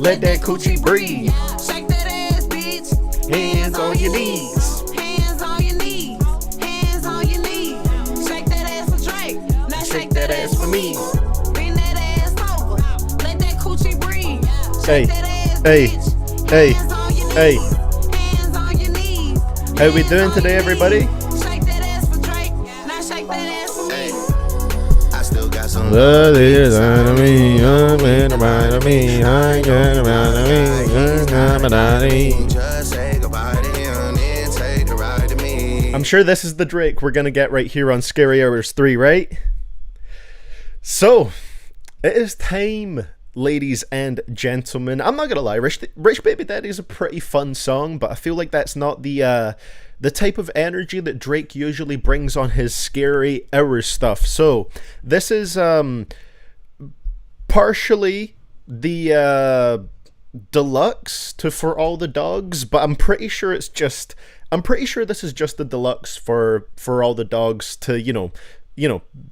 Let that coochie breathe. Shake that ass, bitch. Hands on your knees. Hands on your knees. Hands on your knees. Shake that ass for Drake. Now Shake that ass for me. Bend that ass over. Let that coochie breathe. Hey, Shake that ass, hey, bitch. hey, Hands on your hey. knees. Hands on your knees. How we doing today, everybody? Shake that ass for Drake. Now shake that ass for me. I still got some Love is out of me, around me, I get around me. just say goodbye to him and take a ride to me. I'm sure this is the Drake we're gonna get right here on Scary Hours 3, right? So, it is time, ladies and gentlemen. I'm not gonna lie, Rich Baby Daddy is a pretty fun song, but I feel like that's not the type of energy that Drake usually brings on his Scary Hours stuff. So, this is partially the deluxe to For All the Dogs, but I'm pretty sure this is just the deluxe for All the Dogs to, you know,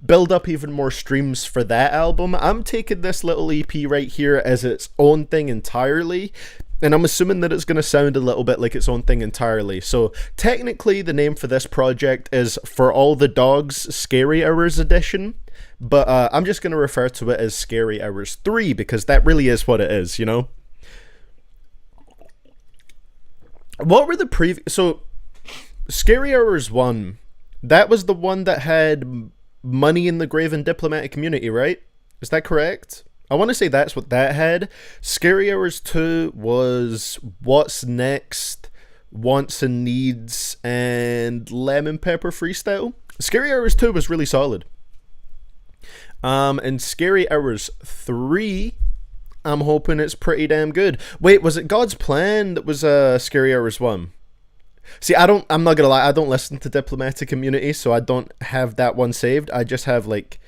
build up even more streams for that album. I'm taking this little EP right here as its own thing entirely, and I'm assuming that it's going to sound a little bit like its own thing entirely. So technically the name for this project is For All the Dogs Scary Hours Edition, but I'm just going to refer to it as Scary Hours 3 because that really is what it is, you know? What were the previous... So, Scary Hours 1, that was the one that had Money in the Grave and Diplomatic Immunity, right? Is that correct? I want to say that's what that had. Scary Hours 2 was What's Next, Wants and Needs, and Lemon Pepper Freestyle. Scary Hours 2 was really solid. And Scary Hours 3... I'm hoping it's pretty damn good. Wait, was it God's Plan that was Scary Hours 1? See, I'm not gonna lie, I don't listen to Diplomatic Immunity, so I don't have that one saved. I just have, like...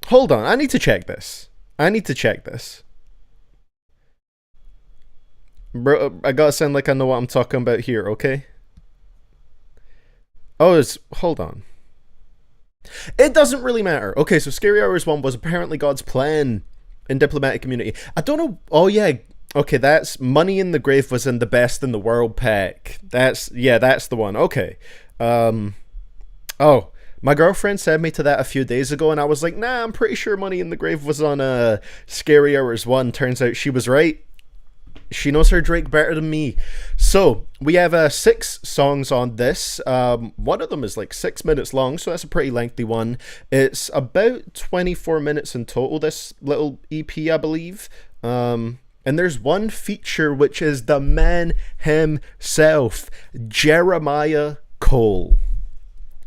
Hold on, I need to check this. Bro, I gotta sound like I know what I'm talking about here, okay? Oh, hold on. It doesn't really matter. Okay, so Scary Hours 1 was apparently God's Plan in Diplomatic Immunity. I don't know. Oh yeah. Okay, that's Money in the Grave was in the Best in the World pack. That's the one. Okay. Oh, my girlfriend sent me to that a few days ago, and I was like, nah, I'm pretty sure Money in the Grave was on Scary Hours 1. Turns out she was right. She knows her Drake better than me. So, we have 6 songs on this. One of them is like 6 minutes long, so that's a pretty lengthy one. It's about 24 minutes in total, this little EP, I believe. And there's one feature, which is the man himself, Jeremiah Cole.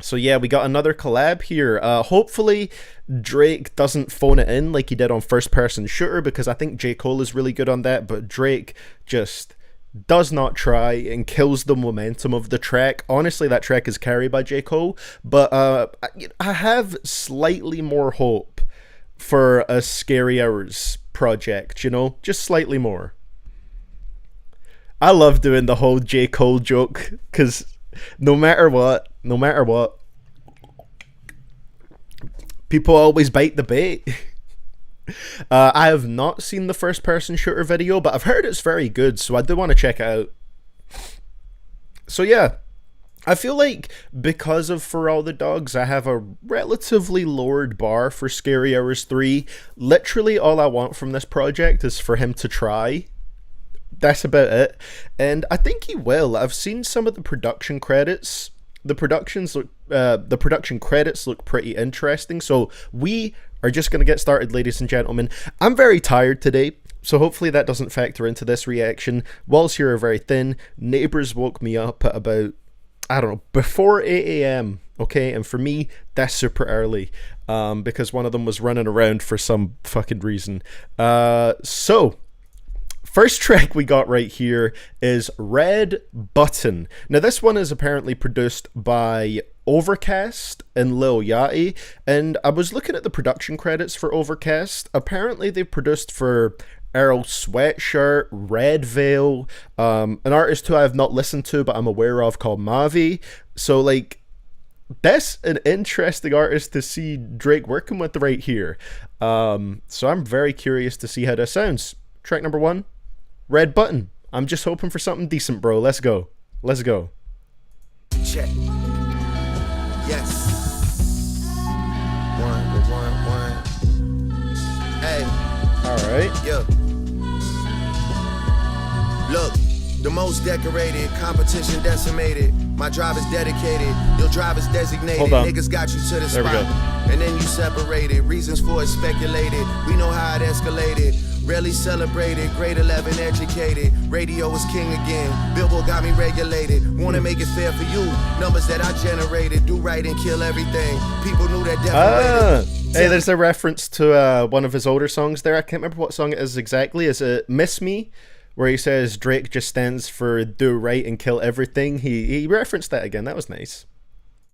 So yeah, we got another collab here. Hopefully Drake doesn't phone it in like he did on First Person Shooter, because I think J. Cole is really good on that, but Drake just does not try and kills the momentum of the track. Honestly, that track is carried by J. Cole, but I have slightly more hope for a Scary Hours project, you know? Just slightly more. I love doing the whole J. Cole joke, because no matter what, people always bite the bait. I have not seen the First Person Shooter video, but I've heard it's very good, so I do want to check it out. So yeah, I feel like because of For All the Dogs, I have a relatively lowered bar for Scary Hours 3. Literally all I want from this project is for him to try. That's about it. And I think he will. I've seen some of the production credits. The production credits look pretty interesting. So we are just going to get started, ladies and gentlemen. I'm very tired today, so hopefully that doesn't factor into this reaction. Walls here are very thin. Neighbors woke me up at about, I don't know, before 8 a.m. Okay, and for me, that's super early, because one of them was running around for some fucking reason. So first track we got right here is Red Button. Now this one is apparently produced by Overcast and Lil Yachty, and I was looking at the production credits for Overcast. Apparently they produced for Earl Sweatshirt, Red Veil, an artist who I have not listened to but I'm aware of called Mavi. So like, that's an interesting artist to see Drake working with right here. So I'm very curious to see how this sounds. Track number 1, Red Button. I'm just hoping for something decent, bro. Let's go. Let's go. Check. Yes. One. Hey. Alright. Yeah. Look, the most decorated, competition decimated. My drive is dedicated, your drive is designated. Hold on. Niggas got you to the There we spot. go. And then you separated. Reasons for it speculated. We know how it escalated. Rarely celebrated, grade 11 educated. Radio is king again. Billboard got me regulated. Wanna make it fair for you. Numbers that I generated. Do right and kill everything. People knew that definitely. Hey, there's a reference to one of his older songs there. I can't remember what song it is exactly. Is it Miss Me? Where he says Drake just stands for do right and kill everything. He referenced that again. That was nice.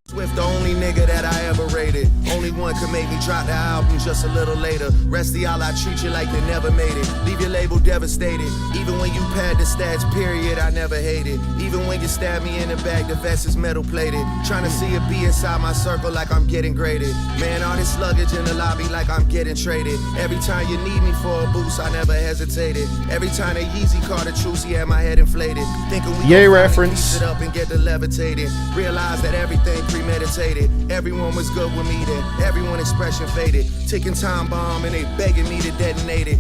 Swift, the only nigga that I ever rated. Only one could make me drop the album just a little later. Rest of y'all, I treat you like you never made it. Leave your label devastated. Even when you pad the stats, period, I never hated. Even when you stab me in the back, the vest is metal plated. Trying to see it be inside my circle like I'm getting graded. Man, all this luggage in the lobby like I'm getting traded. Every time you need me for a boost, I never hesitated. Every time that Yeezy caught a truce, he had my head inflated. Thinking we Yay gon' finally reference. piece it up and get the levitated. Realize that everything premeditated. Everyone was good with me then. Everyone expression faded. Ticking time bomb and they begging me to detonate it.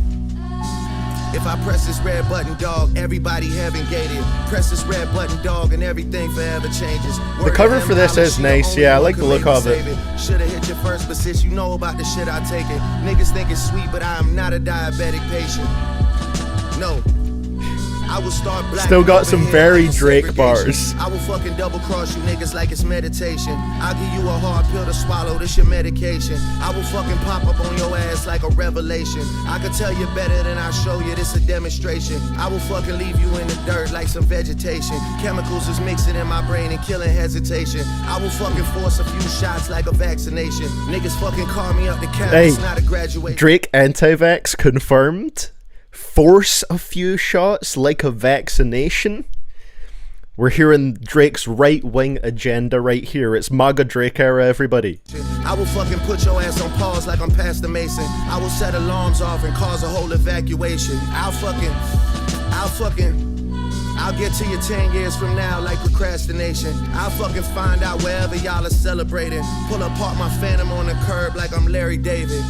If I press this red button, dog, everybody heaven gated. Press this red button, dog, and everything forever changes. The cover for this is nice. Yeah, I like the look of it. Should've hit you first, but since you know about the shit I take it, niggas think it's sweet, but I am not a diabetic patient. No. I will start black. Still got some very over Drake segregation. bars. I will fucking double cross you niggas like it's meditation. I'll give you a hard pill to swallow, this your medication. I will fucking pop up on your ass like a revelation. I can tell you better than I show you, this a demonstration. I will fucking leave you in the dirt like some vegetation. Chemicals is mixing in my brain and killing hesitation. I will fucking force a few shots like a vaccination. Niggas fucking call me up the campus, Hey, not a graduation. Drake anti-vax confirmed. Force a few shots like a vaccination. We're hearing Drake's right-wing agenda right here. It's MAGA Drake era, everybody. I will fucking put your ass on pause like I'm Pastor Mason. I will set alarms off and cause a whole evacuation. I'll get to you 10 years from now like procrastination. I'll fucking find out wherever y'all are celebrating. Pull apart my phantom on the curb like I'm Larry David.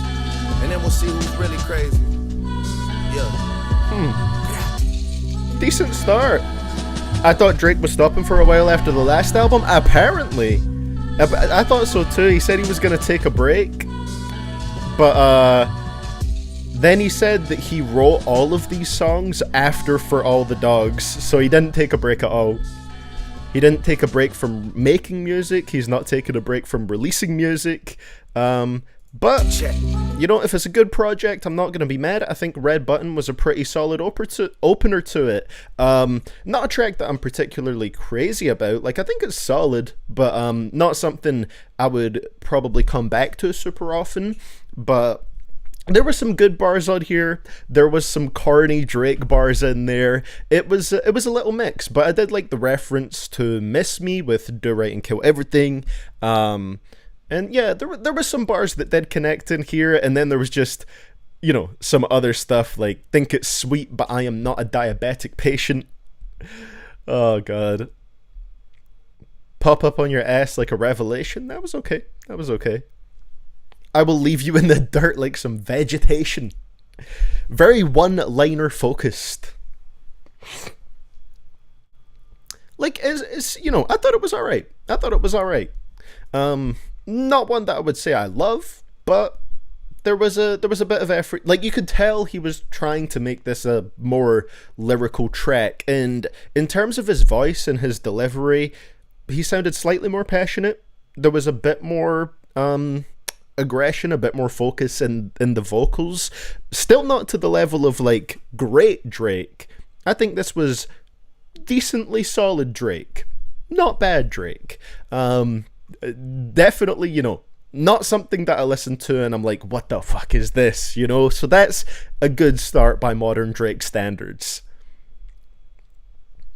And then we'll see who's really crazy. Yeah. Decent start. I thought Drake was stopping for a while after the last album. Apparently. I thought so too. He said he was going to take a break. But then he said that he wrote all of these songs after For All the Dogs. So he didn't take a break at all. He didn't take a break from making music. He's not taking a break from releasing music. But, you know, if it's a good project, I'm not going to be mad. I think Red Button was a pretty solid opener to it. Not a track that I'm particularly crazy about. Like, I think it's solid, but not something I would probably come back to super often. But there were some good bars on here. There was some corny Drake bars in there. It was a little mix, but I did like the reference to Miss Me with Do Right and Kill Everything. And yeah, there were some bars that did connect in here, and then there was just, you know, some other stuff like think it's sweet, but I am not a diabetic patient. Oh god. Pop up on your ass like a revelation. That was okay. That was okay. I will leave you in the dirt like some vegetation. Very one-liner focused. Like, it's you know, I thought it was alright. Not one that I would say I love, but there was a bit of effort. Like, you could tell he was trying to make this a more lyrical track, and in terms of his voice and his delivery, he sounded slightly more passionate. There was a bit more aggression, a bit more focus in the vocals. Still not to the level of like great Drake. I think this was decently solid Drake. Not bad Drake. Definitely, you know, not something that I listen to and I'm like, what the fuck is this, you know? So that's a good start by modern Drake standards.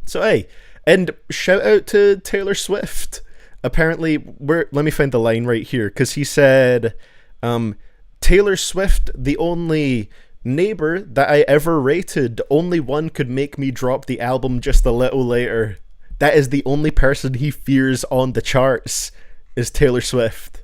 So hey, and shout out to Taylor Swift. Apparently, let me find the line right here, because he said, Taylor Swift, the only neighbor that I ever rated, only one could make me drop the album just a little later. That is the only person he fears on the charts, is Taylor Swift.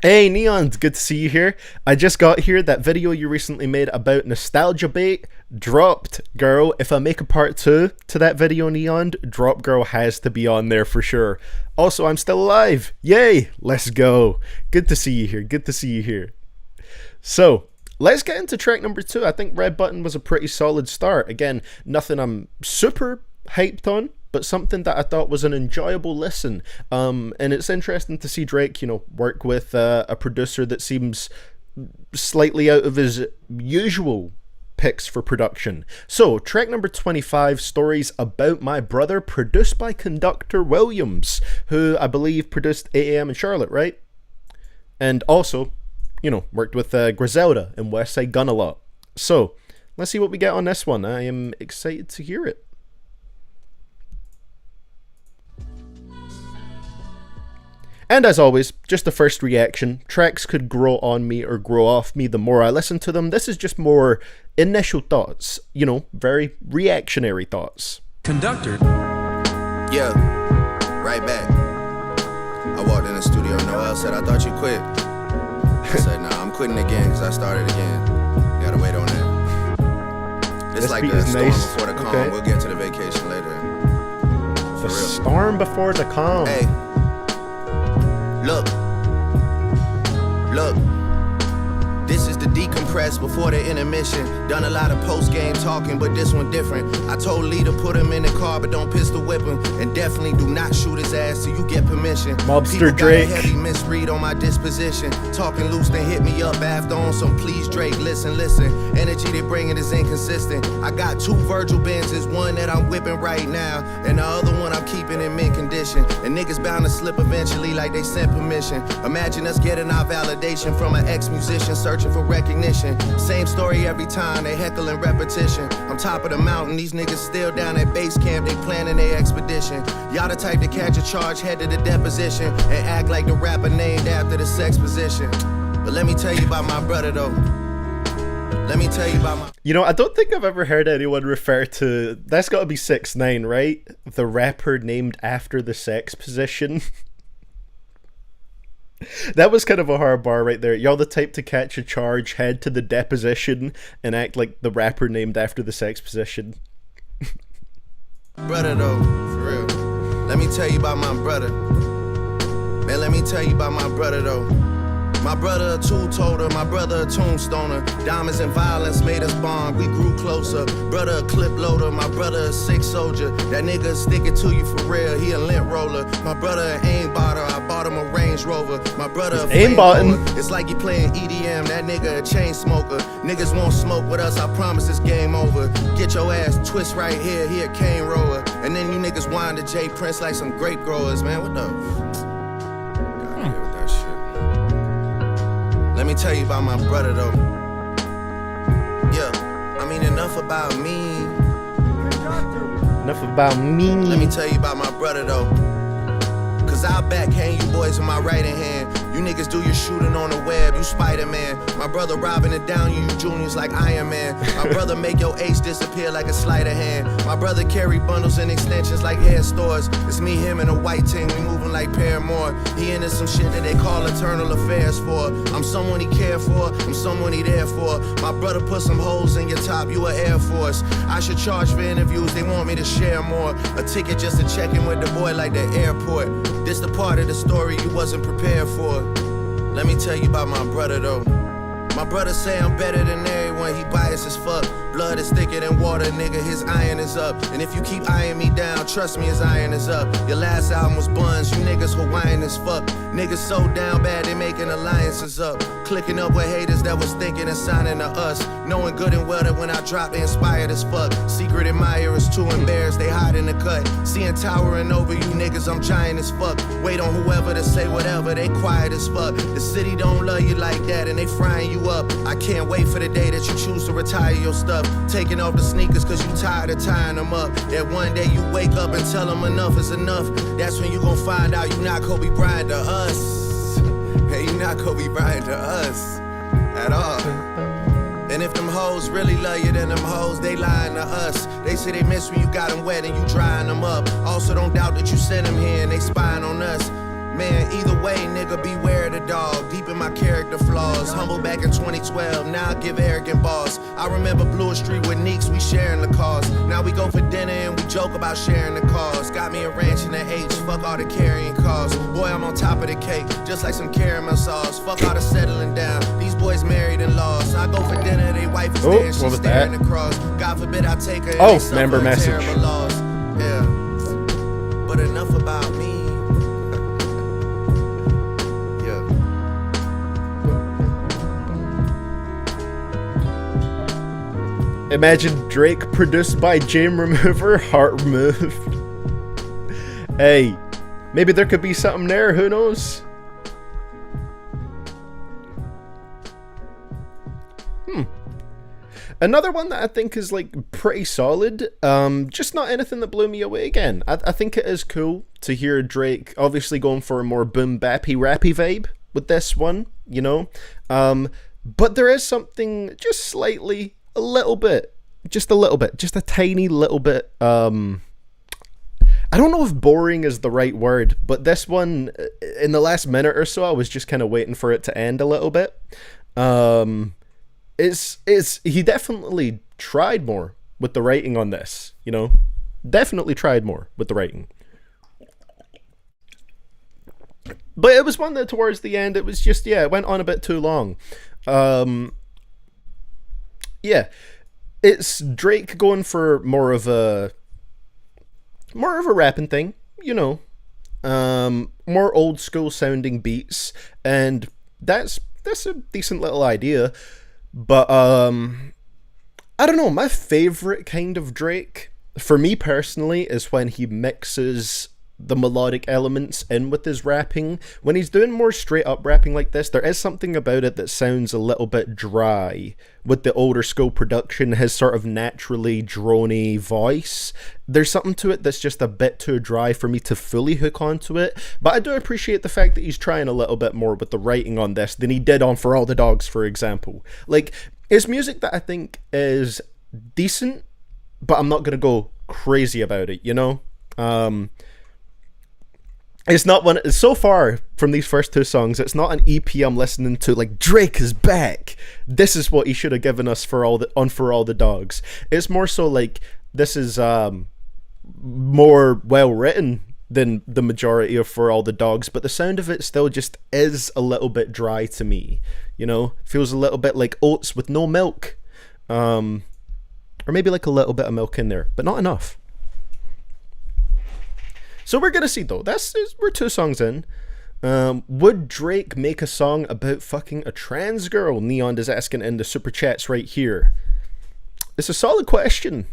Hey Neon, good to see you here. I just got here. That video you recently made about nostalgia bait dropped, girl. If I make a part 2 to that video, Neon, Drop Girl has to be on there for sure. Also, I'm still alive. Yay! Let's go. Good to see you here. Good to see you here. So, let's get into track number 2. I think Red Button was a pretty solid start. Again, nothing I'm super hyped on, but something that I thought was an enjoyable listen. And it's interesting to see Drake, work with a producer that seems slightly out of his usual picks for production. So, track number 25, Stories About My Brother, produced by Conductor Williams, who I believe produced 8am in Charlotte, right? And also, worked with Griselda and West Side Gun a lot. So, let's see what we get on this one. I am excited to hear it. And as always, just the first reaction. Tracks could grow on me or grow off me the more I listen to them. This is just more initial thoughts, very reactionary thoughts. Conductor. Yeah, right back. I walked in the studio, Noel said, I thought you quit. I said, nah, I'm quitting again because I started again. Gotta wait on that. It's This like beat the is storm nice. before the calm. Okay. We'll get to the vacation later. The storm before the calm. Hey, look, this is the decompress before the intermission. Done a lot of post-game talking, but this one different. I told Lee to put him in the car, but don't pistol whip him. And definitely do not shoot his ass till you get permission. Mobster People got Drake. a heavy misread on my disposition. Talking loose, then hit me up after on some please Drake, listen. Energy they bringing is inconsistent. I got 2 Virgil Benzes, one that I'm whipping right now, and the other one I'm keeping in mint condition. And niggas bound to slip eventually like they sent permission. Imagine us getting our validation from an ex-musician searching for recognition. Same story every time, they heckling repetition. I'm top of the mountain, these niggas still down at base camp, they planning their expedition. Y'all the type to catch a charge, head to the deposition, and act like the rapper named after the sex position. But let me tell you about my brother though. Let me tell you about my... I don't think I've ever heard anyone refer to... That's gotta be 6ix9ine, right? The rapper named after the sex position. That was kind of a hard bar right there. Y'all the type to catch a charge, head to the deposition, and act like the rapper named after the sex position. brother though, for real. Let me tell you about my brother. Man, let me tell you about my brother though. My brother a two-toter, my brother a tombstoner. Diamonds and violence made us bond, we grew closer. Brother a clip loader, my brother a sick soldier. That nigga stick it to you for real, he a lint roller. My brother an aimbotter, I bought him a Range Rover. My brother a aimbotting. It's like you playing EDM, that nigga a chain smoker. Niggas won't smoke with us, I promise it's game over. Get your ass twist right here, he a cane roller. And then you niggas wind to J Prince like some grape growers, man, what the... Let me tell you about my brother though. Yeah, I mean enough about me. Enough about me. Let me tell you about my brother though. Cause I'll backhand you boys with my right hand. You niggas do your shooting on the web, you Spider-Man. My brother robbing it down you juniors like Iron Man. My brother make your ace disappear like a sleight of hand. My brother carry bundles and extensions like hair stores. It's me, him, and a white team, we moving like Paramore. He into some shit that they call eternal affairs for. I'm someone he care for, I'm someone he there for. My brother put some holes in your top, you a Air Force. I should charge for interviews, they want me to share more. A ticket just to check in with the boy like the airport. This the part of the story you wasn't prepared for. Let me tell you about my brother though. My brother say I'm better than everyone, he biased as fuck. Blood is thicker than water, nigga, his iron is up. And if you keep eyeing me down, trust me, his iron is up. Your last album was Buns, you niggas Hawaiian as fuck. Niggas so down bad, they making alliances up. Clicking up with haters that was thinking and signing to us. Knowing good and well that when I drop, they inspired as fuck. Secret admirers too embarrassed, they hide in the cut. Seeing towering over you niggas, I'm giant as fuck. Wait on whoever to say whatever, they quiet as fuck. The city don't love you like that and they frying you up. I can't wait for the day that you choose to retire your stuff. Taking off the sneakers cause you tired of tying them up. That one day you wake up and tell them enough is enough. That's when you gon' find out you not Kobe Bryant to us. Hey, you not not Kobe Bryant to us at all. And if them hoes really love you, then them hoes, they lying to us. They say they miss when you got them wet and you drying them up. Also don't doubt that you sent them here and they spying on us. Man, either way, nigga, beware of the dog. Deep in my character flaws. Humble back in 2012, now I give arrogant balls. I remember Blue Street with Neeks, we sharing the cause. Now we go for dinner and we joke about sharing the cause. Got me a ranch in the H, fuck all the carrying costs. Boy, I'm on top of the cake, just like some caramel sauce. Fuck all the settling down, these boys married and lost. I go for dinner, they wife is there, she's staring across. God forbid I take her and they suffer member a message. terrible loss. Yeah, but enough about me. Imagine Drake produced by Jam Remover, Heart Removed. Hey, maybe there could be something there, who knows? Another one that I think is like pretty solid, just not anything that blew me away again. I think it is cool to hear Drake obviously going for a more boom bappy rappy vibe with this one, you know? But there is something just slightly, just a tiny little bit, I don't know if boring is the right word, but this one, in the last minute or so, I was just kind of waiting for it to end a little bit. He definitely tried more with the writing on this, you know? Definitely tried more with the writing. But it was one that towards the end, it was just, it went on a bit too long. It's Drake going for more of a rapping thing, you know, more old school sounding beats, and that's a decent little idea. But I don't know, my favorite kind of Drake, for me personally, is when he mixes the melodic elements in with his rapping. When he's doing more straight up rapping like this, there is something about it that sounds a little bit dry with the older school production, his sort of naturally drony voice. There's something to it that's just a bit too dry for me to fully hook onto it, but I do appreciate the fact that he's trying a little bit more with the writing on this than he did on For All the Dogs, for example. Like, it's music that I think is decent, but I'm not gonna go crazy about it, you know? It's not one, so far from these first two songs, it's not an EP I'm listening to like, Drake is back, this is what he should have given us For All the Dogs. It's more so like, this is more well written than the majority of For All the Dogs, but the sound of it still just is a little bit dry to me, you know? Feels a little bit like oats with no milk, or maybe like a little bit of milk in there, but not enough. So we're gonna see though. We're 2 songs in. Would Drake make a song about fucking a trans girl? Neon is asking in the super chats right here. It's a solid question,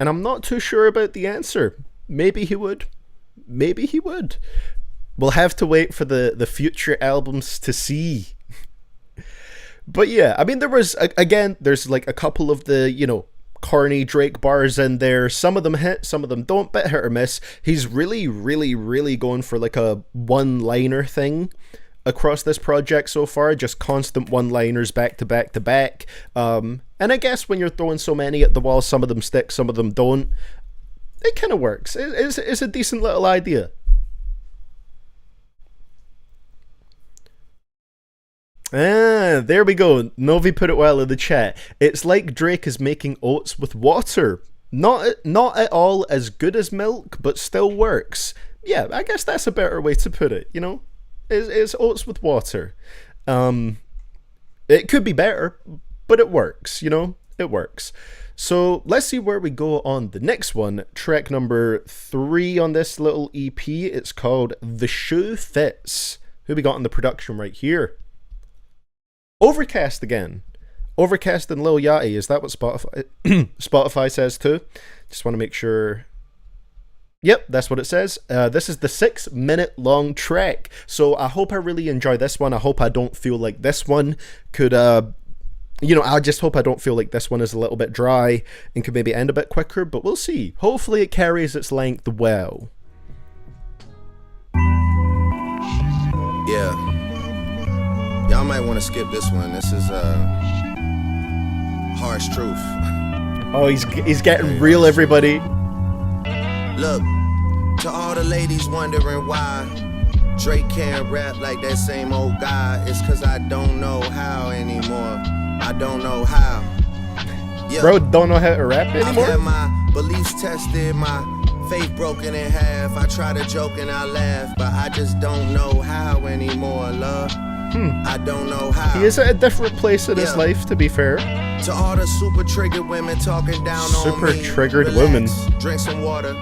and I'm not too sure about the answer. Maybe he would. Maybe he would. We'll have to wait for the future albums to see. But yeah, I mean, there's like a couple of the, you know, corny Drake bars in there. Some of them hit, some of them don't, bit hit or miss. He's really, really, really going for like a one-liner thing across this project so far, just constant one-liners back to back to back. And I guess when you're throwing so many at the wall, some of them stick, some of them don't. It kind of works. It's a decent little idea. There we go. Novi put it well in the chat. It's like Drake is making oats with water. Not at all as good as milk, but still works. Yeah, I guess that's a better way to put it, you know? It's oats with water. It could be better, but it works, you know? It works. So let's see where we go on the next one. Track number 3 on this little EP. It's called The Shoe Fits. Who we got in the production right here? Overcast again. Overcast and Lil Yachty. Is that what Spotify says too? Just want to make sure. Yep, that's what it says. This is the 6-minute long track. So I hope I really enjoy this one. I hope I don't feel like this one could, I just hope I don't feel like this one is a little bit dry and could maybe end a bit quicker, but we'll see. Hopefully it carries its length well. Yeah. might want to skip this one. This is harsh truth. Oh, he's getting real, everybody. Look, to all the ladies wondering why Drake can't rap like that same old guy, it's cause I don't know how anymore. I don't know how. Yeah. Bro, don't know how to rap I've anymore? had my beliefs tested, my faith broken in half. I try to joke and I laugh, but I just don't know how anymore, love. I don't know how. He is at a different place in his life, to be fair. To all the super triggered women talking down on me. Super triggered Relax, women. Drink some water.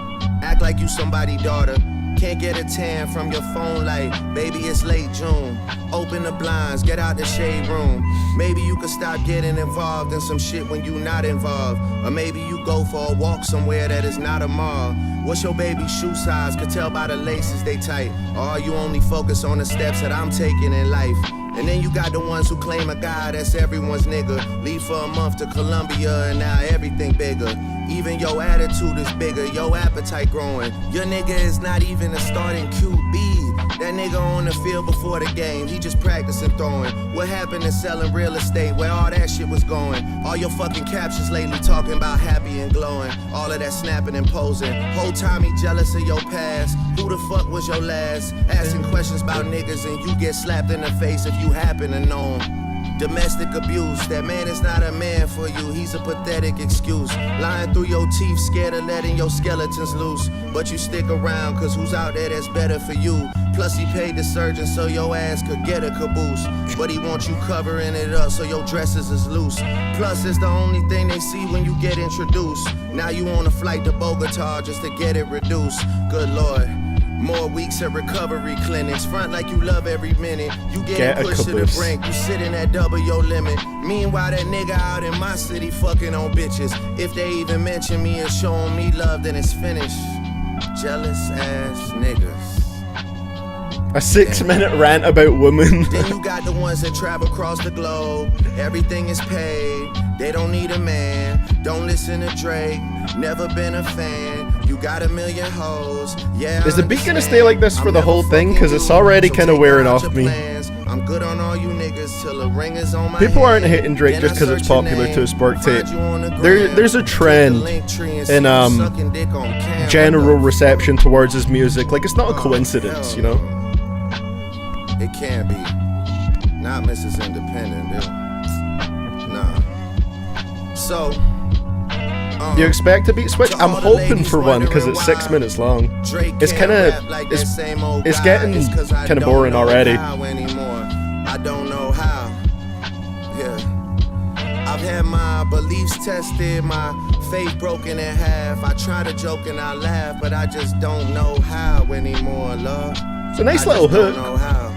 Act like you somebody's daughter. Can't get a tan from your phone light. Baby, it's late June. Open the blinds, get out the shade room. Maybe you could stop getting involved in some shit when you not involved. Or maybe you go for a walk somewhere that is not a mall. What's your baby's shoe size? Could tell by the laces they tight. Or are you only focus on the steps that I'm taking in life? And then you got the ones who claim a guy that's everyone's nigga. Leave for a month to Colombia and now everything bigger. Even your attitude is bigger, your appetite growing. Your nigga is not even a starting QB. That nigga on the field before the game, he just practicing throwing. What happened to selling real estate, where all that shit was going? All your fucking captions lately talking about happy and glowing. All of that snapping and posing. Whole time he jealous of your past. Who the fuck was your last? Asking questions about niggas and you get slapped in the face if you happen to know him. Domestic abuse, that man is not a man for you, he's a pathetic excuse. Lying through your teeth, scared of letting your skeletons loose. But you stick around, cause who's out there that's better for you? Plus he paid the surgeon so your ass could get a caboose. But he wants you covering it up so your dresses is loose. Plus it's the only thing they see when you get introduced. Now you on a flight to Bogota just to get it reduced. Good lord. More weeks at recovery clinics. Front like you love every minute. You getting pushed to the brink. You sitting at double your limit. Meanwhile, that nigga out in my city fucking on bitches. If they even mention me or showing me love, then it's finished. Jealous ass niggas. A 6-minute rant about women. Then you got the ones that travel across the globe. Everything is paid. They don't need a man. Don't listen to Drake. Never been a fan. You got a million hoes. Yeah. Is the beat gonna stay like this for the whole thing? Because it's already kind of wearing off me. I'm good on all you niggas till the ring is on my People aren't hand. hitting Drake Then just I because it's search your popular name, to a spark tape. find you on the gram, There's a click the trend link tree and in see you sucking dick on camera. general reception towards his music. Like, it's not a coincidence, hell you know? It can't be. Not Mrs. Independent, dude. Nah. So, Do you expect a beat switch? I'm hoping for one because it's 6 minutes long. It's kind of it's getting kind of boring already. I don't know how. Yeah. I've had my beliefs tested, my faith broken in half. I try to joke and I laugh, but I just don't know how anymore, love. It's a nice little hook. Don't know how.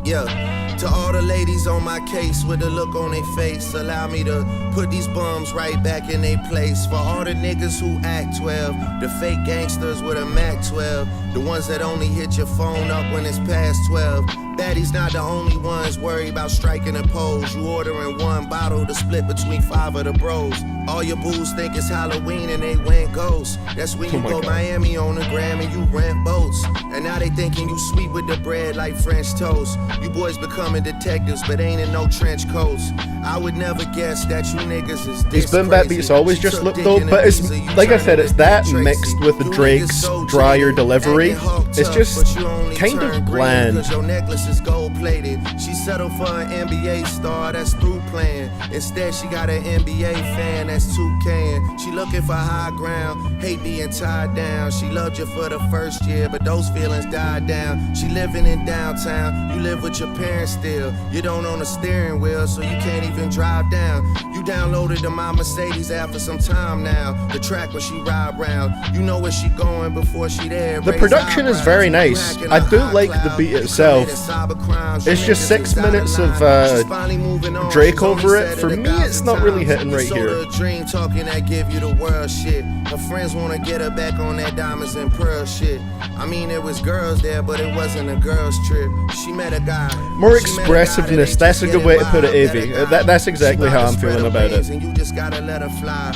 Yeah. To all the ladies on my case with a look on their face, allow me to put these bums right back in their place. For all the niggas who act 12, the fake gangsters with a Mac 12, the ones that only hit your phone up when it's past 12. Baddies not the only ones worried about striking a pose. You ordering one bottle to split between 5 of the bros. All your booze think it's Halloween and they went ghosts. That's when you go Miami on the gram and you rent boats. And now they thinking you sweet with the bread like French toast. You boys becoming detectives but ain't in no trench coats. I would never guess that you niggas is this These boom bap crazy. beats always She just took look dick dope, in but a it's visa, you like I turned said, it it's into that Tracy. mixed with You Drake's niggas so drier jaded, delivery. acting hawked It's up, just but you only kind of turn green bland. 'cause your necklace is gold plated. She settled for an NBA star that's through playing. Instead, she got an NBA fan that's 2K'ing. She looking for high ground, hate being tied down. She loved you for the first year, but those feelings died down. She living in downtown, you live with your parents still. You don't own a steering wheel, so you can't even drive down. You downloaded the My Mercedes app for some time now. The track where she ride round, you know where she going before she there. The Raise production is eyebrows. very You nice. hacking I a do high like the cloud. beat You itself. committed cyber crimes. You It's just niggas 6 is out of minutes line. of She's finally moving on. Drake She's only over it. said For it me, 1,000 it's not really times. hitting You right sold here. her a dream talking that give you the world shit. Her friends wanna get her back on that diamonds and pearl shit. I mean, there was girls there, but it wasn't a girls trip. She met a guy. More She met a guy expressiveness, that that's a ain't good just way to getting put it, by, Avi. that a guy. That's exactly She how bout I'm to spread feeling her about wings it. And you just gotta let her fly.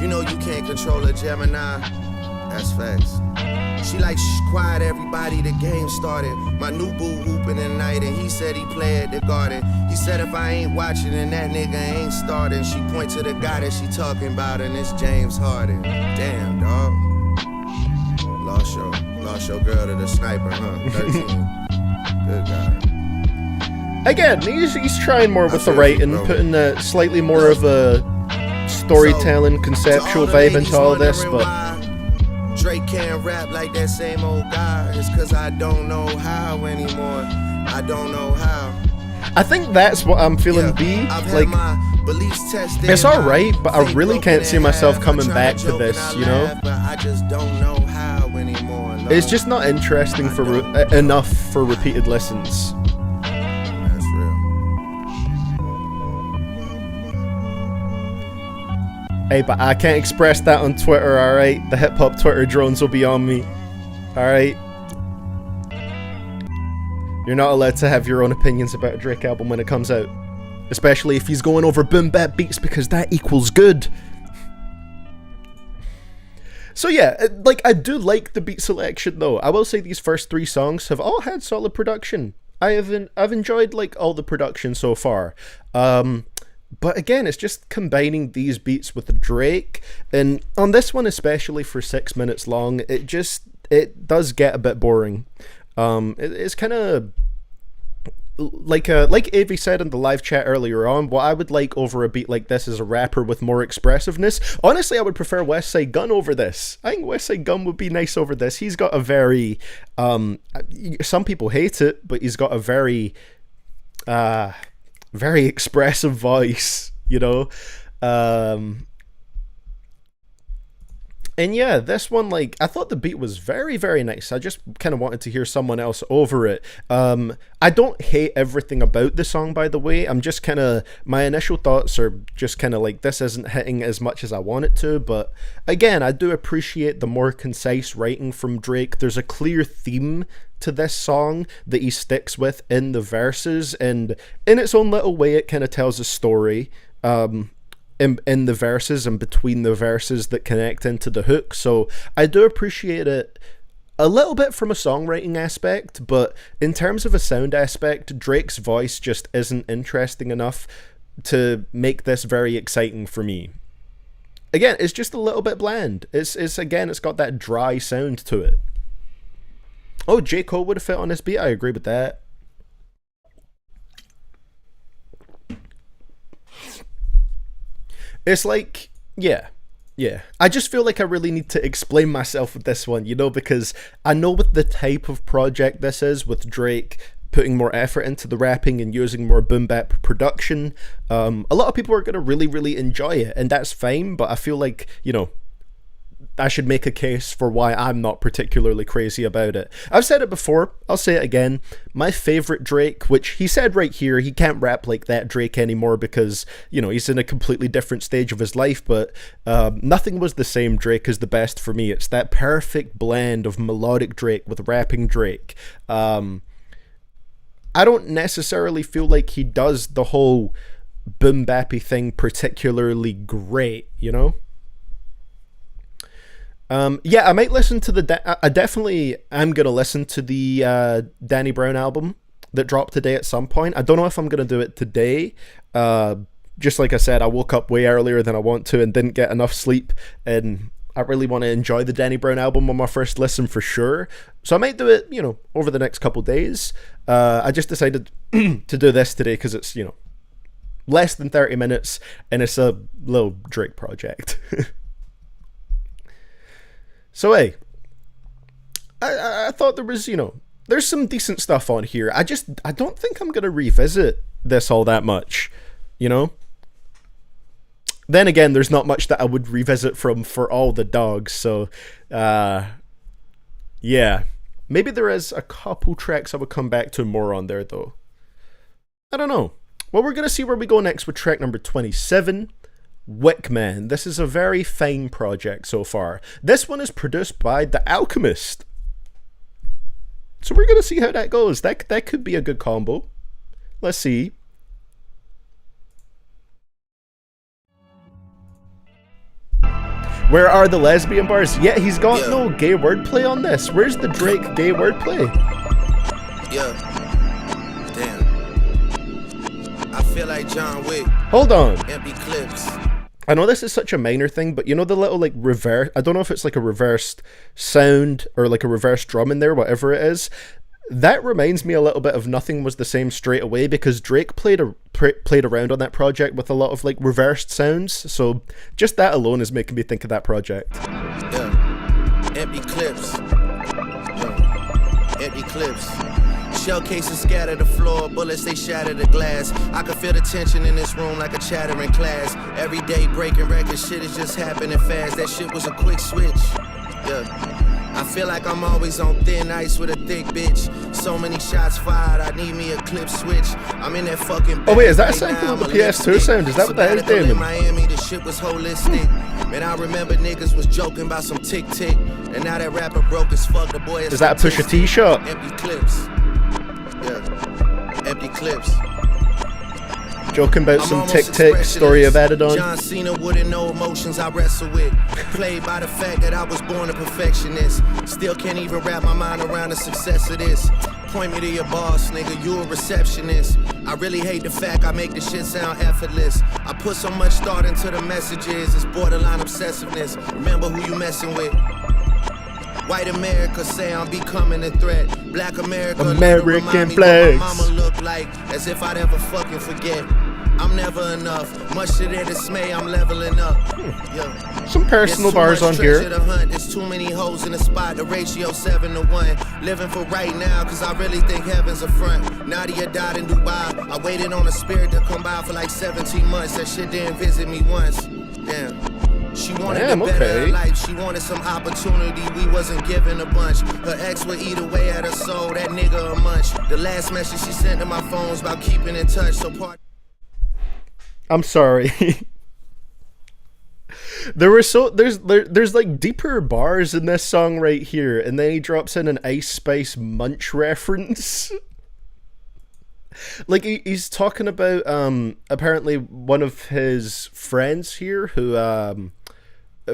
You know you can't control a Gemini. That's facts. She like, shh, quiet everybody, the game started. My new boo hooping at night and he said he play at the garden. He said if I ain't watching then that nigga ain't starting. She point to the guy that she talking about and it's James Harden. Damn, dog. Lost your girl to the sniper, huh? 13. Good God. Again, he's trying more with the writing, putting a slightly more of a storytelling, conceptual vibe into all this, but Drake can't rap like that same old guy. It's cause I don't know how anymore. I don't know how. I think that's what I'm feeling B. Like, it's alright, but I really can't see myself coming back to this, you know? I just don't know how anymore. It's just not interesting for enough for repeated listens. That's real. Hey, but I can't express that on Twitter, alright? The hip-hop Twitter drones will be on me. Alright? You're not allowed to have your own opinions about a Drake album when it comes out. Especially if he's going over boom bap beats, because that equals good. So yeah, like, I do like the beat selection though. I will say these first 3 songs have all had solid production. I've enjoyed like all the production so far. But again, it's just combining these beats with Drake, and on this one especially for 6 minutes long, it does get a bit boring. It's kind of like Avi said in the live chat earlier on, what I would like over a beat like this is a rapper with more expressiveness. Honestly, I would prefer West Side Gun over this. I think West Side Gun would be nice over this. He's got a very some people hate it, but he's got a very very expressive voice, you know. And yeah, this one, like, I thought the beat was very, very nice. I just kind of wanted to hear someone else over it. I don't hate everything about the song, by the way. I'm just kind of, my initial thoughts are just kind of like, this isn't hitting as much as I want it to. But again, I do appreciate the more concise writing from Drake. There's a clear theme to this song that he sticks with in the verses. And in its own little way, it kind of tells a story. In the verses and between the verses that connect into the hook. So I do appreciate it a little bit from a songwriting aspect, but in terms of a sound aspect, Drake's voice just isn't interesting enough to make this very exciting for me. Again, it's just a little bit bland. It's got that dry sound to it. Oh, J. Cole would have fit on this beat. I agree with that. It's like, yeah. I just feel like I really need to explain myself with this one, you know, because I know with the type of project this is, with Drake putting more effort into the rapping and using more boom bap production, a lot of people are going to really, really enjoy it, and that's fine, but I feel like, you know, I should make a case for why I'm not particularly crazy about it. I've said it before, I'll say it again. My favorite Drake, which he said right here, he can't rap like that Drake anymore because, you know, he's in a completely different stage of his life, but Nothing Was the Same Drake is the best for me. It's that perfect blend of melodic Drake with rapping Drake. I don't necessarily feel like he does the whole boom bappy thing particularly great, you know? Yeah, I might listen to I definitely am going to listen to the Danny Brown album that dropped today at some point. I don't know if I'm going to do it today. Just like I said, I woke up way earlier than I want to and didn't get enough sleep, and I really want to enjoy the Danny Brown album on my first listen for sure. So I might do it, you know, over the next couple days. I just decided to do this today because it's, you know, less than 30 minutes and it's a little Drake project. So hey, I thought there was, you know, there's some decent stuff on here. I don't think I'm going to revisit this all that much, you know? Then again, there's not much that I would revisit from For All the Dogs, so, yeah. Maybe there is a couple tracks I would come back to more on there, though. I don't know. Well, we're going to see where we go next with track number 27. Wick Man. This is a very fine project so far. This one is produced by The Alchemist. So we're going to see how that goes. That could be a good combo. Let's see. Where are the lesbian bars? Yeah, he's got Yeah. no gay wordplay on this. Where's the Drake gay wordplay? Yeah. Damn. I feel like John Wick. Hold on. Empty clips. I know this is such a minor thing, but you know the little like reverse, I don't know if it's like a reversed sound or like a reversed drum in there, whatever it is. That reminds me a little bit of Nothing Was the Same Straight Away, because Drake played around on that project with a lot of like reversed sounds. So just that alone is making me think of that project. Yeah. Empty clips. Yeah. Empty clips. Shell cases scatter the floor, bullets they shatter the glass. I can feel the tension in this room like a chattering class. Every day breaking records, shit is just happening fast. That shit was a quick switch. Yeah. I feel like I'm always on thin ice with a thick bitch. So many shots fired, I need me a clip switch. I'm in that fucking. Oh wait, is that a sample of the PS2 sound? Is that what that is, Damon? In Miami, the shit was holistic. Man, I remember niggas was joking about some tick tick, and now that rapper broke as fuck. The boy Is that a Pusha T shot? Empty clips. Yeah. Empty clips. Joking about some tick tick story I've added on. John Cena wouldn't know emotions I wrestle with. Played by the fact that I was born a perfectionist. Still can't even wrap my mind around the success of this. Point me to your boss, nigga, you a receptionist. I really hate the fact I make the shit sound effortless. I put so much thought into the messages, it's borderline obsessiveness. Remember who you messing with. White America say I'm becoming a threat. Black America American me flags. what my mama look like, as if I'd ever fucking forget. I'm never enough. Much to their dismay, I'm leveling up. Yeah. Some personal bars on here. There's too many hoes in the spot. The ratio 7-1. Living for right now, cause I really think heaven's a front. Nadia died in Dubai. I waited on a spirit to come by for like 17 months. That shit didn't visit me once. Damn. She wanted a better life, she wanted some opportunity, we wasn't given a bunch. Her ex would eat away at her soul, that nigga a munch. The last message she sent to my phone was about keeping in touch, so part. I'm sorry. There's like deeper bars in this song right here, and then he drops in an Ice Spice Munch reference. Like he's talking about apparently one of his friends here who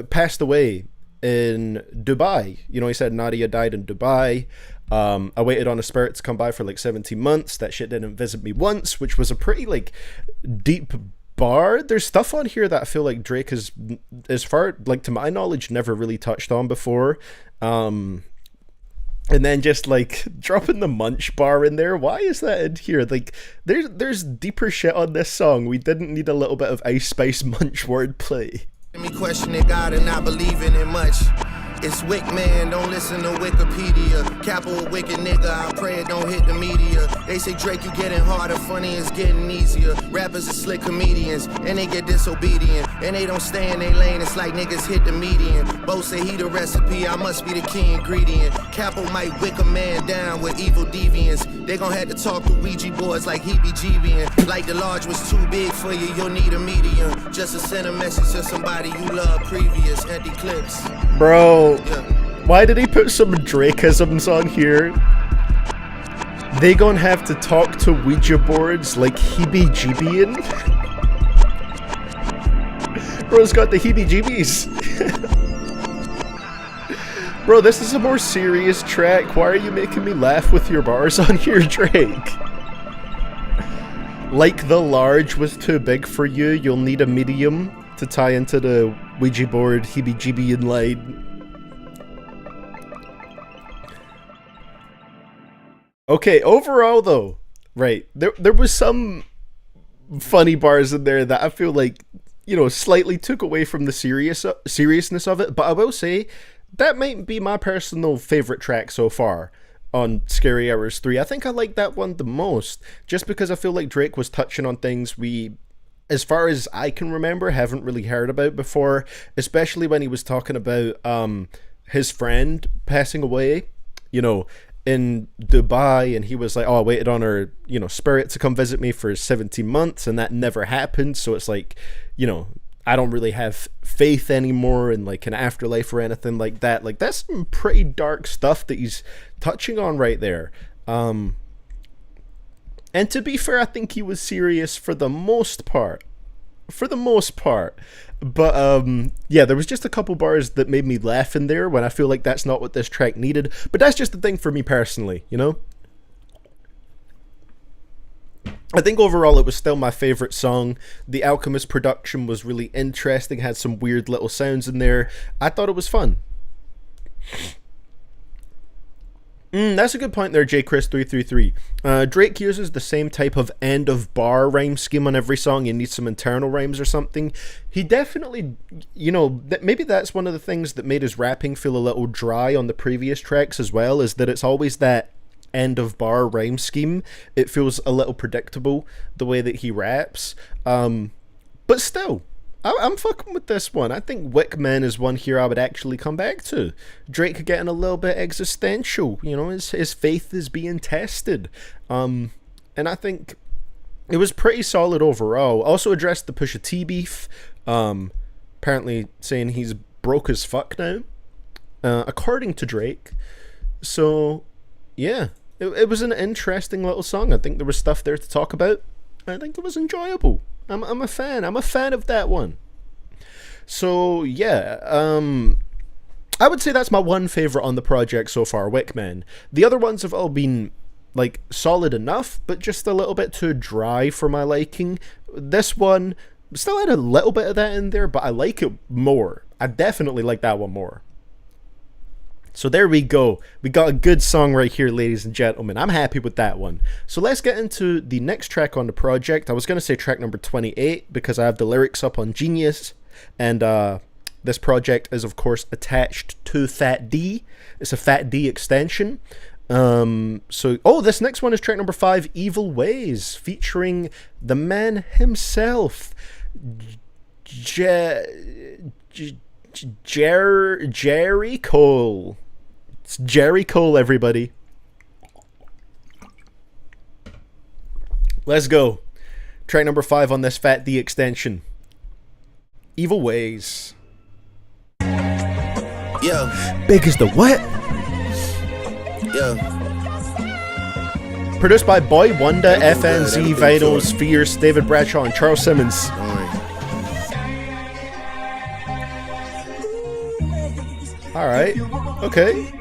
passed away in Dubai. You know, he said Nadia died in Dubai. I waited on a spirit to come by for like 17 months. That shit didn't visit me once, which was a pretty like deep bar. There's stuff on here that I feel like Drake has, as far like to my knowledge, never really touched on before. And then just like dropping the Munch bar in there. Why is that in here? Like there's deeper shit on this song. We didn't need a little bit of Ice Spice Munch wordplay. Me questioning God and not believing in much. It's Wick Man, don't listen to Wikipedia. Capital wicked nigga, I pray it don't hit the media. They say Drake, you getting harder, funny is getting easier. Rappers are slick comedians, and they get disobedient. And they don't stay in their lane, it's like niggas hit the median. Bo say he the recipe, I must be the key ingredient. Capo might wick a man down with evil deviants. They gon' have to talk to Ouija boards like he be GBing. Like the large was too big for you, you'll need a medium. Just to send a message to somebody you love previous. Empty clips. Bro. Why did he put some Drakeisms on here? They gonna have to talk to Ouija boards like heebie-jeebian? Bro's got the heebie-jeebies. Bro, this is a more serious track. Why are you making me laugh with your bars on here, Drake? Like the large was too big for you, you'll need a medium to tie into the Ouija board heebie-jeebian line. Okay, overall though, right, there was some funny bars in there that I feel like, you know, slightly took away from the seriousness of it, but I will say, that might be my personal favourite track so far on Scary Hours 3. I think I like that one the most, just because I feel like Drake was touching on things we, as far as I can remember, haven't really heard about before, especially when he was talking about his friend passing away, you know, in Dubai, and he was like, oh, I waited on her, you know, spirit to come visit me for 17 months, and that never happened, so it's like, you know, I don't really have faith anymore in like an afterlife or anything like that. Like, that's some pretty dark stuff that he's touching on right there. And to be fair, I think he was serious for the most part for the most part. But yeah, there was just a couple bars that made me laugh in there when I feel like that's not what this track needed. But that's just the thing for me personally, you know? I think overall it was still my favorite song. The Alchemist production was really interesting, had some weird little sounds in there. I thought it was fun. That's a good point there, JChris333. Drake uses the same type of end of bar rhyme scheme on every song. You need some internal rhymes or something. He definitely, you know, maybe that's one of the things that made his rapping feel a little dry on the previous tracks as well, is that it's always that end of bar rhyme scheme. It feels a little predictable the way that he raps. But still, I'm fucking with this one. I think Wick Man is one here I would actually come back to. Drake getting a little bit existential. You know, his faith is being tested. And I think it was pretty solid overall. Also addressed the Pusha T beef. Apparently saying he's broke as fuck now, according to Drake. So, yeah. It was an interesting little song. I think there was stuff there to talk about. I think it was enjoyable. I'm a fan. I'm a fan of that one. So yeah, I would say that's my one favorite on the project so far, Wick Man. The other ones have all been like solid enough, but just a little bit too dry for my liking. This one still had a little bit of that in there, but I like it more. I definitely like that one more. So there we go. We got a good song right here, ladies and gentlemen. I'm happy with that one. So let's get into the next track on the project. I was going to say track number 28 because I have the lyrics up on Genius. And this project is, of course, attached to Fat D. It's a Fat D extension. This next one is track number 5, Evil Ways, featuring the man himself, Jerry Cole. It's Jerry Cole, everybody. Let's go. Track number 5 on this Fat D extension. Evil Ways. Yeah. Big as the what? Yeah. Produced by Boy Wonder, FNZ, Vinyls, Fierce, David Bradshaw, and Charles Simmons. Alright. Okay.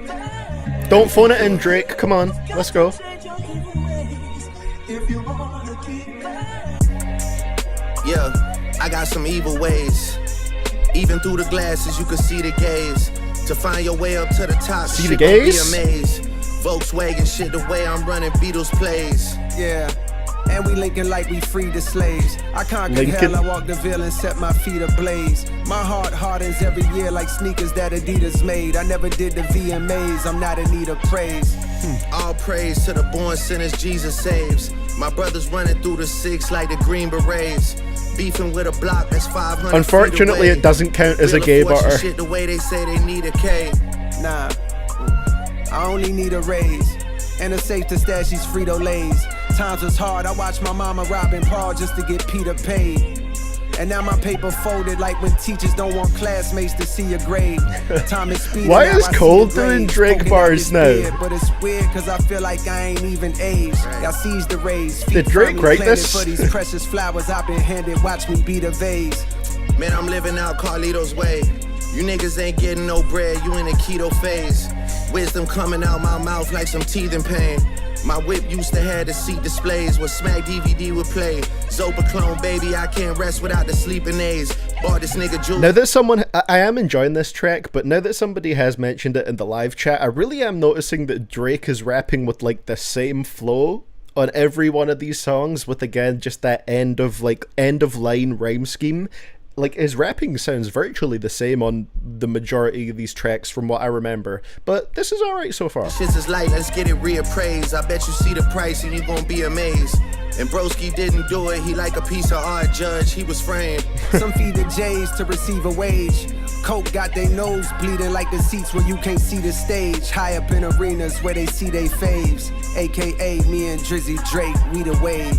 Don't phone it in, Drake. Come on. Let's go. Yeah, I got some evil ways. Even through the glasses, you can see the gaze. To find your way up to the top, see shit the gaze? Be amazed. Volkswagen shit, the way I'm running Beatles plays. Yeah. And we linking like we freed the slaves. I conquered hell, I walked the veil and set my feet ablaze. My heart hardens every year like sneakers that Adidas made. I never did the VMAs, I'm not in need of praise. All praise to the born sinners Jesus saves. My brothers running through the 6 like the Green Berets. Beefing with a block that's 500 Unfortunately, feet away. it doesn't count as a gay bar. Shit the way they say they need a K. Nah, I only need a raise. And a safe to stash these Frito-Lays. Times was hard, I watched my mama robbing Paul just to get Peter paid. And now my paper folded like when teachers don't want classmates to see your grade. Time is speeding. Why is Cole doing Drake bars now? Beard, but it's weird cause I feel like I ain't even aged. I seized the rays. Did Drake write this? For these precious flowers I've been handed, watch me be the vase. Man, I'm living out Carlito's way. You niggas ain't getting no bread, you in a keto phase. Wisdom coming out my mouth like some teething pain. My whip used to have the seat displays where Smack DVD would play. Zopa clone, baby, I can't rest without the sleeping aids. Bought this nigga jewelry. Now that someone, I am enjoying this track, but now that somebody has mentioned it in the live chat, I really am noticing that Drake is rapping with like the same flow on every one of these songs, with again just that end of line rhyme scheme. Like, his rapping sounds virtually the same on the majority of these tracks from what I remember. But this is alright so far. Shit's is light, let's get it reappraised. I bet you see the price and you gon' be amazed. And Broski didn't do it, he like a piece of art, judge, he was framed. Some feed the J's to receive a wage. Coke got their nose bleeding like the seats where you can't see the stage. High up in arenas where they see they faves. AKA me and Drizzy Drake, we the wave.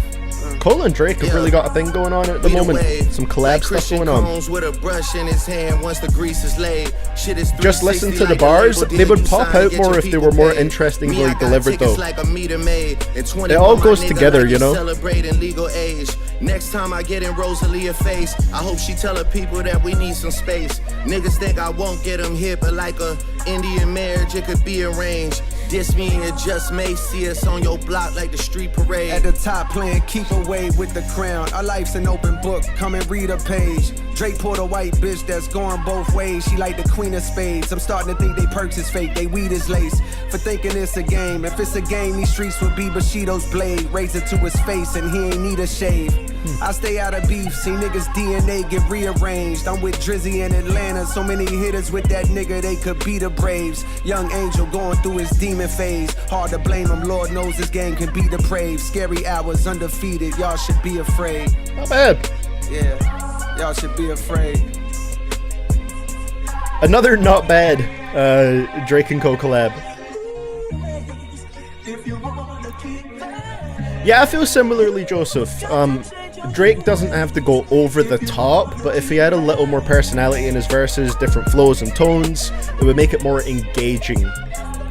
Cole and Drake have really got a thing going on at the Be moment. way. Some collab Like stuff Christian going on. Combs with a brush in his hand once the grease is laid. Shit is Just listen 360 to the like a bars. label They would deal. You pop sign, out get more your if they people were more paid. interestingly Me, I got delivered, tickets though. like a meter maid. And 20 It all my goes nigga together, like you know? Celebrating legal age. Next time I get in Rosalia face, I hope she tell her people that we need some space. Niggas think I won't get them hit, but like a Indian marriage, it could be arranged. Diss me and it just may see us on your block like the street parade. At the top playing keep away with the crown. Our life's an open book, come and read a page. Drake pulled a white bitch that's going both ways. She like the queen of spades. I'm starting to think they perks is fake, they weed is lace. For thinking it's a game. If it's a game, these streets would be Bushido's blade. Raise it to his face and he ain't need a shave. I stay out of beef, see niggas DNA get rearranged. I'm with Drizzy in Atlanta, so many hitters with that nigga, they could be the Braves. Young Angel going through his demon phase. Hard to blame him, Lord knows this game can be depraved. Scary hours, undefeated, y'all should be afraid. Not bad. Yeah, y'all should be afraid. Another not bad Drake and Cole collab. Yeah, I feel similarly, Joseph. Drake doesn't have to go over the top, but if he had a little more personality in his verses, different flows and tones, it would make it more engaging.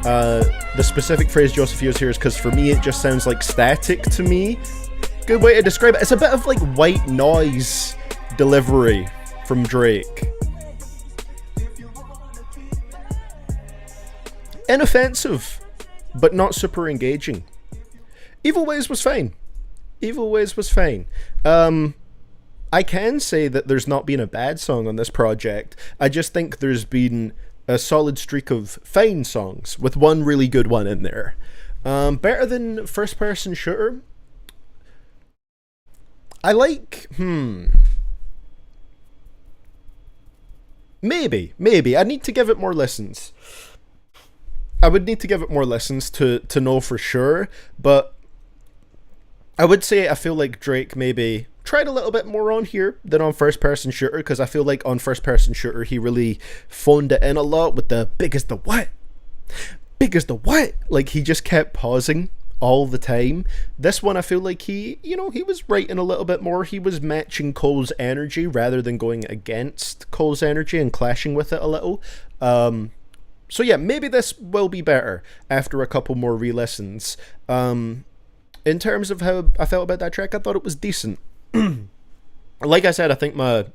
The specific phrase Joseph used here is because for me it just sounds like static to me. Good way to describe it. It's a bit of like white noise delivery from Drake. Inoffensive, but not super engaging. Evil Ways was fine. Evil Ways was fine. I can say that there's not been a bad song on this project. I just think there's been a solid streak of fine songs, with one really good one in there. Better than First Person Shooter? I like... Maybe. I need to give it more listens. I would need to give it more listens to know for sure, but I would say I feel like Drake maybe tried a little bit more on here than on First Person Shooter, because I feel like on First Person Shooter he really phoned it in a lot with the big as the what? Big as the what? Like he just kept pausing all the time. This one I feel like he was writing a little bit more. He was matching Cole's energy rather than going against Cole's energy and clashing with it a little. So yeah, maybe this will be better after a couple more re-listens. In terms of how I felt about that track, I thought it was decent. Like I said, I think my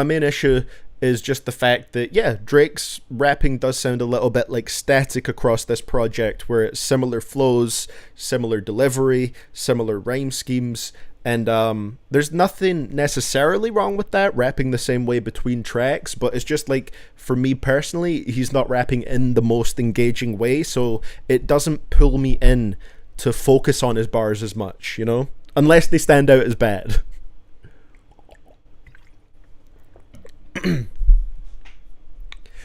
main issue is just the fact that, yeah, Drake's rapping does sound a little bit like static across this project, where it's similar flows, similar delivery, similar rhyme schemes, and there's nothing necessarily wrong with that, rapping the same way between tracks, but it's just like, for me personally, he's not rapping in the most engaging way, so it doesn't pull me in to focus on his bars as much, you know? Unless they stand out as bad.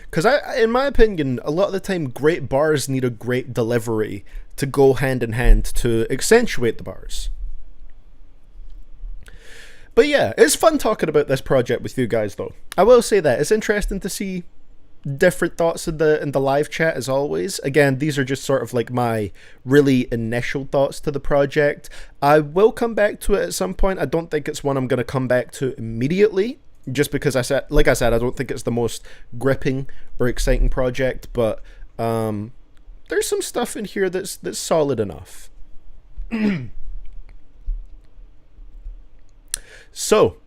Because in my opinion, a lot of the time, great bars need a great delivery to go hand in hand to accentuate the bars. But yeah, it's fun talking about this project with you guys, though. I will say that. It's interesting to see different thoughts in the live chat, as always. Again, these are just sort of like my really initial thoughts to the project. I will come back to it at some point. I don't think it's one I'm going to come back to immediately, just because I said, I don't think it's the most gripping or exciting project, but there's some stuff in here that's solid enough. So,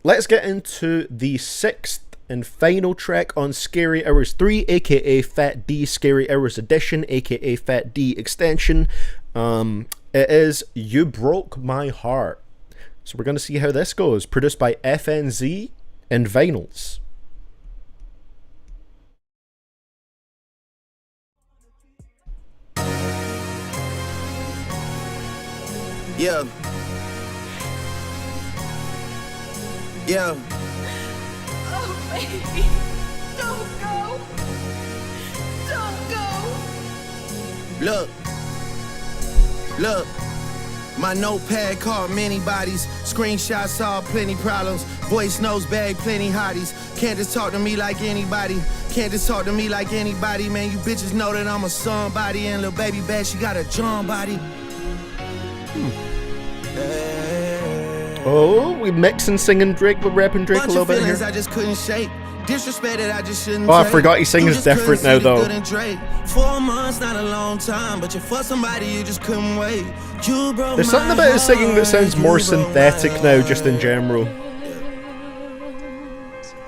let's get into the sixth and final track on Scary Hours 3, aka Fat D Scary Hours Edition, aka Fat D Extension. It is You Broke My Heart. So we're going to see how this goes. Produced by FNZ and Vinyls. Yeah. Yeah. Oh, baby. Don't go. Don't go. Look. My notepad called many bodies. Screenshots saw plenty problems. Voice notes bag plenty hotties. Can't just talk to me like anybody. Man, you bitches know that I'm a somebody. And little baby bad, she got a John body. Oh, we mixing singing Drake with rapping Drake a little bit here. I just couldn't shake. Disrespected, I just shouldn't. Oh, I forgot he sings different now, though. 4 months, not a long time, but you for somebody you just couldn't wait. You broke There's something about his singing that sounds more synthetic now, just in general.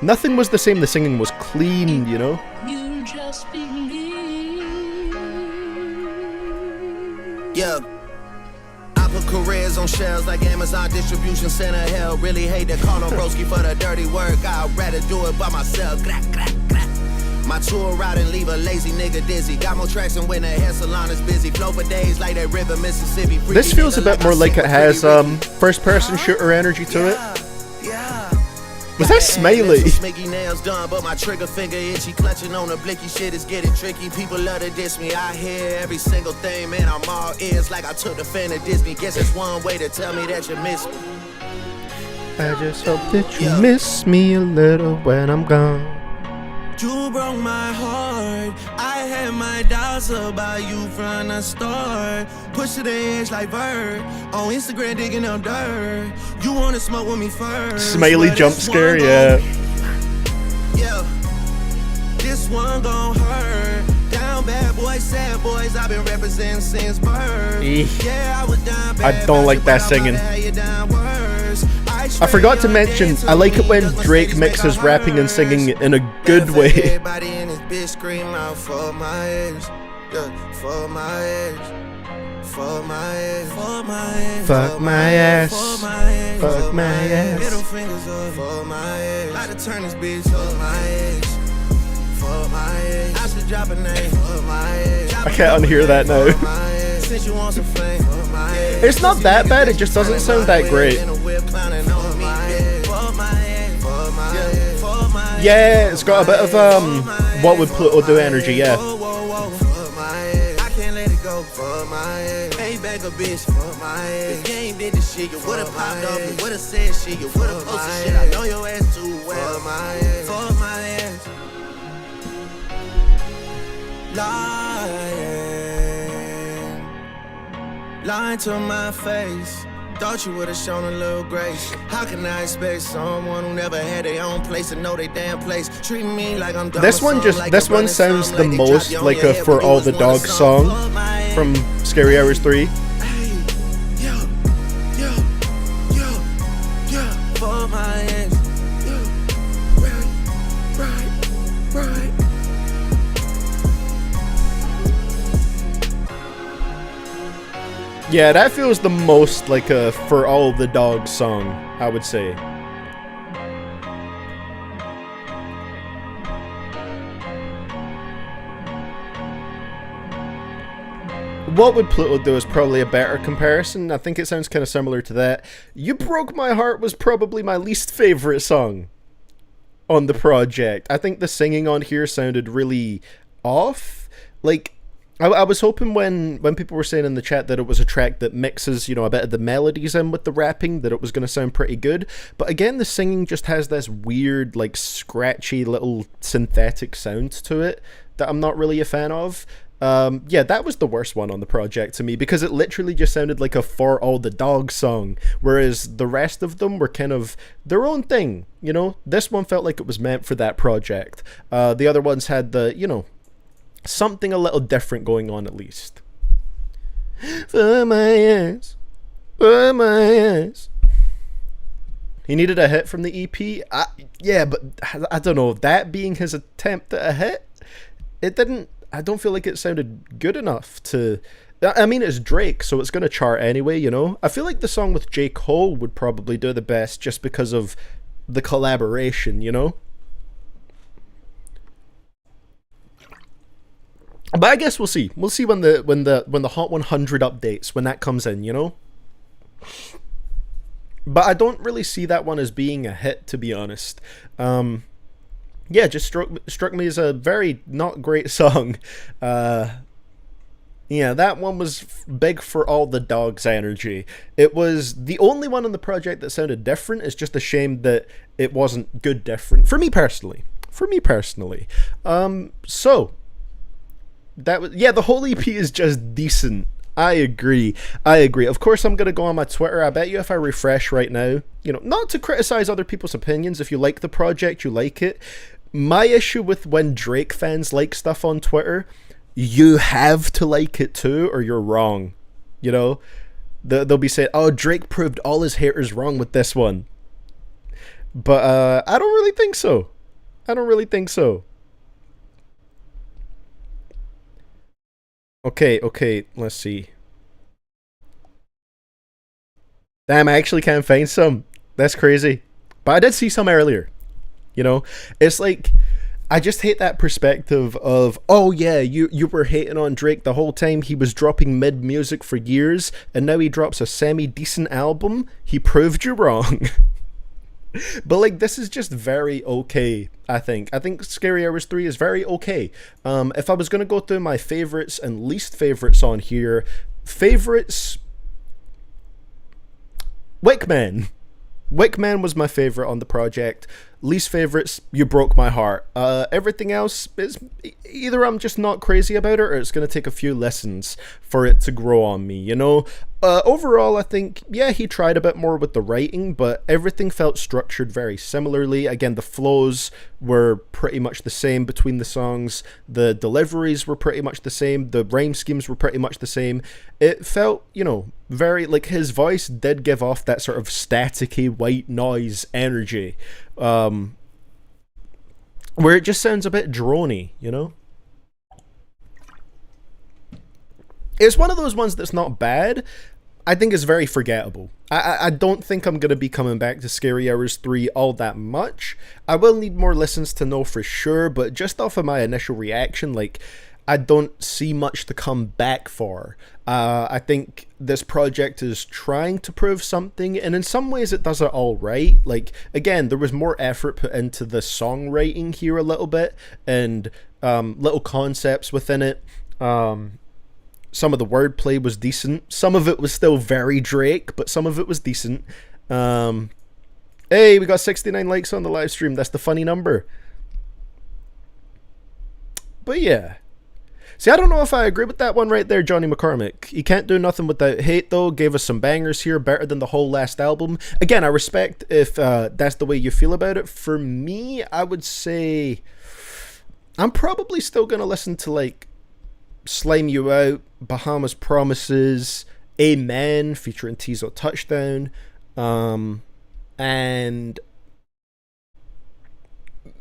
Nothing was the same. The singing was clean, you know. You just believe. Yeah. I put careers on shelves like Amazon distribution center. Hell, really hate to call on broski for the dirty work. I'd rather do it by myself. My tour route and leave a lazy nigga dizzy. Got more tracks than when the hair salon is busy. Flow for days like that river Mississippi. This feels a bit more like it has first-person shooter energy to it. Was that Smiley? Smicky nails done, but my trigger finger itchy. Clutching on the blicky shit is getting tricky. People love to diss me. I hear every single thing, man. I'm all ears like I took the fan of Disney. Guess it's one way to tell me that you miss me. I just hope that you miss me a little when I'm gone. You broke my heart. I had my doubts about you from the start. Push to the edge like Bird. On Instagram digging up dirt. You wanna smoke with me first. Smiley jump scare, yeah. Yeah. This one gon' hurt. Down bad boys, sad boys. I've been representing since birth. Yeah, I was down bad. I don't like that singing. I forgot to mention, I like it when Drake mixes rapping and singing in a good way. Everybody in this bitch scream out for my ex. Yeah, for my ex. For my ex. For my ex. Fuck my ass. Fuck my ass. Middle fingers up for my ex. Like to turn this bitch for my ex. For my ex. I should drop a name for my ex. I can't unhear that now. Since you want some flame for my ex. It's not that bad, it just doesn't sound that great. Yeah, it's got a bit of what would Pluto do energy, yeah. I can't let it go for my ex. Pay back a bitch for my ex. If you ain't did the shit, you would've popped up, you would've said shit, you would've posted shit. I know your ass too well. For my ex. For my ex. Lying to my face. Thought you would've shown a little grace. How can I expect someone who never had their own place to know their damn place? Treating me like I'm dumb. This one sounds the most like a For All the Dogs song from Scary Hours 3. For my ex. Right. Yeah, that feels the most like a For All the Dogs song, I would say. What Would Pluto Do is probably a better comparison. I think it sounds kind of similar to that. You Broke My Heart was probably my least favorite song on the project. I think the singing on here sounded really off. Like, I was hoping when people were saying in the chat that it was a track that mixes, you know, a bit of the melodies in with the rapping, that it was going to sound pretty good. But again, the singing just has this weird, like, scratchy little synthetic sound to it that I'm not really a fan of. Yeah, that was the worst one on the project to me, because it literally just sounded like a For All the Dogs song, whereas the rest of them were kind of their own thing, you know? This one felt like it was meant for that project. The other ones had the, you know, something a little different going on at least. For my ass. For my ass. He needed a hit from the EP? Yeah, but I don't know. That being his attempt at a hit, it didn't... I don't feel like it sounded good enough to... I mean, it's Drake, so it's going to chart anyway, you know? I feel like the song with J. Cole would probably do the best just because of the collaboration, you know? But I guess we'll see. We'll see when the Hot 100 updates, when that comes in, you know? But I don't really see that one as being a hit, to be honest. Yeah, just struck me as a very not great song. Yeah, that one was big For All the Dogs energy. It was the only one on the project that sounded different. It's just a shame that it wasn't good different. For me personally. So... that was, yeah, the whole EP is just decent. I agree. I agree. Of course, I'm going to go on my Twitter. I bet you if I refresh right now, not to criticize other people's opinions. If you like the project, you like it. My issue with when Drake fans like stuff on Twitter, you have to like it too, or you're wrong. They'll be saying, oh, Drake proved all his haters wrong with this one. But I don't really think so. Okay, let's see. Damn, I actually can't find some. That's crazy. But I did see some earlier. It's like, I just hate that perspective of, oh yeah, you were hating on Drake the whole time he was dropping mid-music for years, and now he drops a semi-decent album. He proved you wrong. But like, this is just very okay, I think. I think Scary Hours 3 is very okay. If I was going to go through my favorites and least favorites on here, favorites, Wick Man. Wick Man was my favorite on the project. Least favorites, You Broke My Heart. Everything else is either I'm just not crazy about it, or it's going to take a few lessons for it to grow on me, Overall, I think, yeah, he tried a bit more with the writing, but everything felt structured very similarly. Again, the flows were pretty much the same between the songs. The deliveries were pretty much the same. The rhyme schemes were pretty much the same. It felt, very, like, his voice did give off that sort of staticky white noise energy, where it just sounds a bit drony, It's one of those ones that's not bad. I think it's very forgettable. I don't think I'm going to be coming back to Scary Hours 3 all that much. I will need more listens to know for sure, but just off of my initial reaction, like, I don't see much to come back for. I think this project is trying to prove something, and in some ways it does it all right. Like, again, there was more effort put into the songwriting here a little bit, and little concepts within it. Some of the wordplay was decent. Some of it was still very Drake, but some of it was decent. Hey, we got 69 likes on the live stream. That's the funny number. But yeah. See, I don't know if I agree with that one right there, Johnny McCormick. You can't do nothing without hate, though. Gave us some bangers here, better than the whole last album. Again, I respect if that's the way you feel about it. For me, I would say I'm probably still going to listen to, like, Slime You Out, Bahamas Promises, Amen featuring Tizo Touchdown, and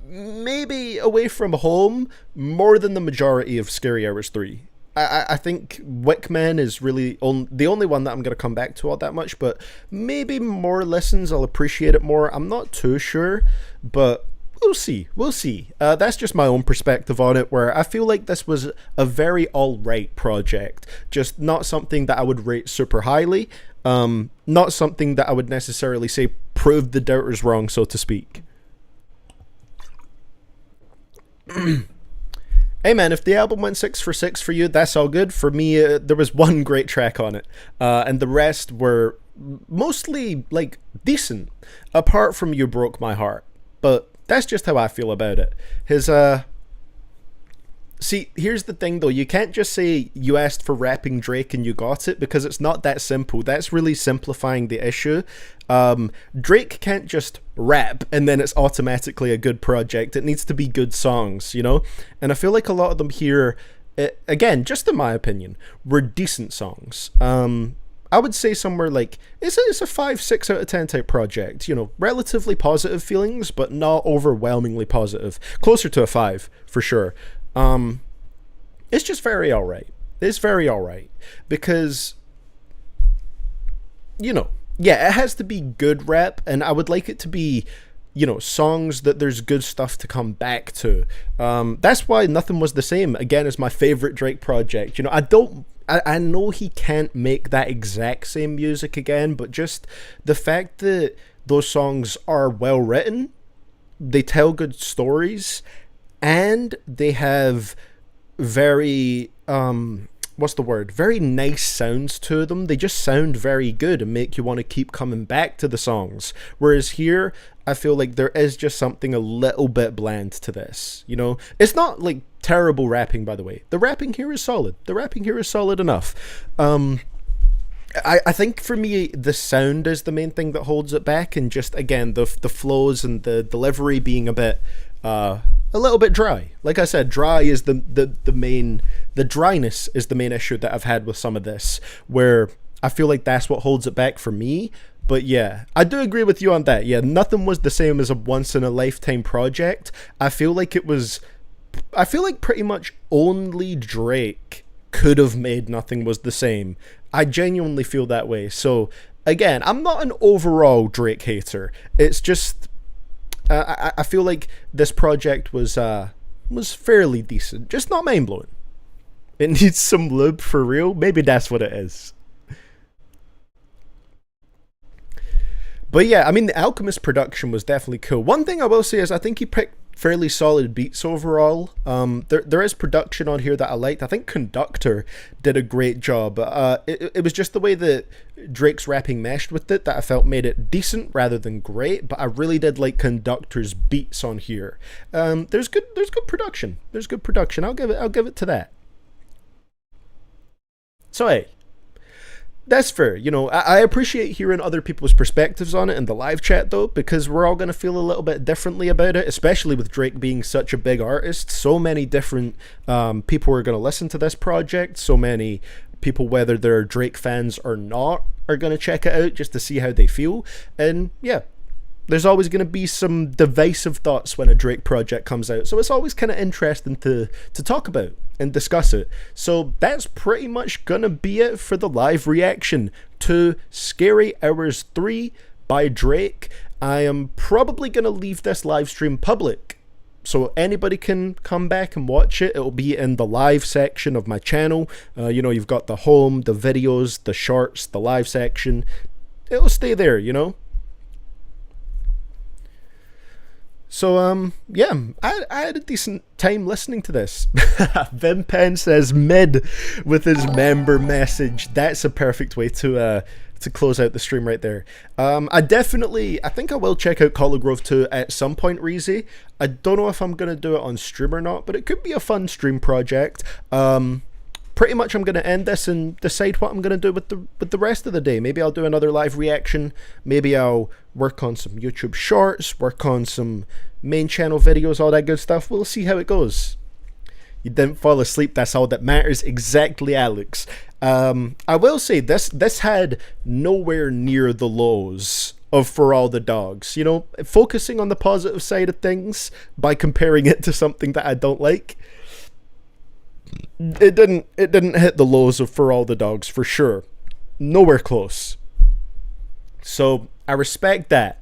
maybe Away From Home more than the majority of Scary Hours 3. I think Wick Man is really the only one that I'm going to come back to all that much, but maybe more listens, I'll appreciate it more. I'm not too sure, but we'll see. That's just my own perspective on it, where I feel like this was a very alright project. Just not something that I would rate super highly. Not something that I would necessarily say proved the doubters wrong, so to speak. Hey man, if the album went 6 for 6 for you, that's all good. For me, there was one great track on it, and the rest were mostly, like, decent, apart from You Broke My Heart. But that's just how I feel about it. See, here's the thing though, you can't just say you asked for rapping Drake and you got it, because it's not that simple. That's really simplifying the issue. Drake can't just rap and then it's automatically a good project. It needs to be good songs, And I feel like a lot of them here, again, just in my opinion, were decent songs. I would say somewhere like, it's a 5-6 out of 10 type project, relatively positive feelings, but not overwhelmingly positive. Closer to a 5, for sure. It's just very alright. It's very alright. Because, yeah, it has to be good rap, and I would like it to be, songs that there's good stuff to come back to. That's why Nothing Was the Same, again, is my favorite Drake project. I know he can't make that exact same music again, but just the fact that those songs are well written, they tell good stories, and they have very what's the word? Very nice sounds to them. They just sound very good and make you want to keep coming back to the songs. Whereas here, I feel like there is just something a little bit bland to this. You know, it's not like terrible rapping, by the way. The rapping here is solid. The rapping here is solid enough. I think for me, the sound is the main thing that holds it back, and just again the flows and the delivery being a little bit dry. Like I said, dry is the dryness is the main issue that I've had with some of this, where I feel like that's what holds it back for me. But yeah, I do agree with you on that. Yeah, nothing was the same as a once in a lifetime project. I feel like pretty much only Drake could have made Nothing Was the Same. I genuinely feel that way. So again, I'm not an overall Drake hater. It's just I feel like this project was fairly decent, just not mind blowing. It needs some lube for real. Maybe that's what it is. But yeah, I mean, the Alchemist production was definitely cool. One thing I will say is I think he picked fairly solid beats overall. There is production on here that I liked. I think Conductor did a great job. It was just the way that Drake's rapping meshed with it that I felt made it decent rather than great. But I really did like Conductor's beats on here. There's good production. There's good production. I'll give it to that. So hey, that's fair. You know, I appreciate hearing other people's perspectives on it in the live chat, though, because we're all going to feel a little bit differently about it, especially with Drake being such a big artist. So many different people are going to listen to this project. So many people, whether they're Drake fans or not, are going to check it out just to see how they feel. And yeah, there's always going to be some divisive thoughts when a Drake project comes out. So it's always kind of interesting to talk about and discuss it. So that's pretty much gonna be it for the live reaction to Scary Hours 3 by Drake. I am probably gonna leave this live stream public, so anybody can come back and watch it. It'll be in the live section of my channel. You know, you've got the home, the videos, the shorts, the live section. It'll stay there, you know. So, yeah, I had a decent time listening to this. Vimpen says mid with his member message. That's a perfect way to close out the stream right there. I think I will check out Call of Grove 2 at some point, Reezy. I don't know if I'm going to do it on stream or not, but it could be a fun stream project. Pretty much I'm going to end this and decide what I'm going to do with the rest of the day. Maybe I'll do another live reaction. Maybe I'll work on some YouTube shorts, work on some main channel videos, all that good stuff. We'll see how it goes. You didn't fall asleep, that's all that matters. Exactly, Alex. I will say this had nowhere near the lows of For All the Dogs. You know, focusing on the positive side of things by comparing it to something that I don't like. It didn't hit the lows of For All the Dogs for sure. Nowhere close. So I respect that.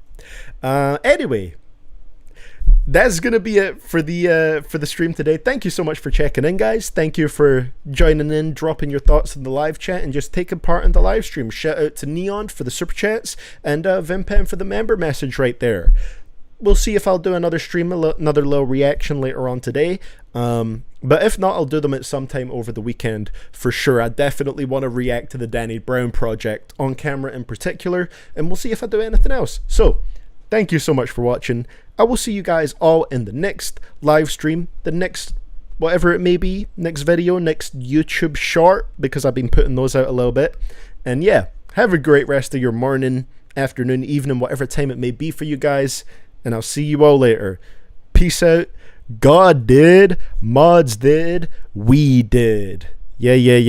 Anyway, that's gonna be it for the stream today. Thank you so much for checking in, guys. Thank you for joining in, dropping your thoughts in the live chat, and just taking part in the live stream. Shout out to Neon for the super chats and Vimpen for the member message right there. We'll see if I'll do another stream, another little reaction later on today. But if not, I'll do them at some time over the weekend for sure. I definitely want to react to the Danny Brown project on camera in particular, and we'll see if I do anything else. So, thank you so much for watching. I will see you guys all in the next live stream, the next whatever it may be, next video, next YouTube short, because I've been putting those out a little bit. And yeah, have a great rest of your morning, afternoon, evening, whatever time it may be for you guys. And I'll see you all later. Peace out. God did. Mods did. We did. Yeah, yeah, yeah.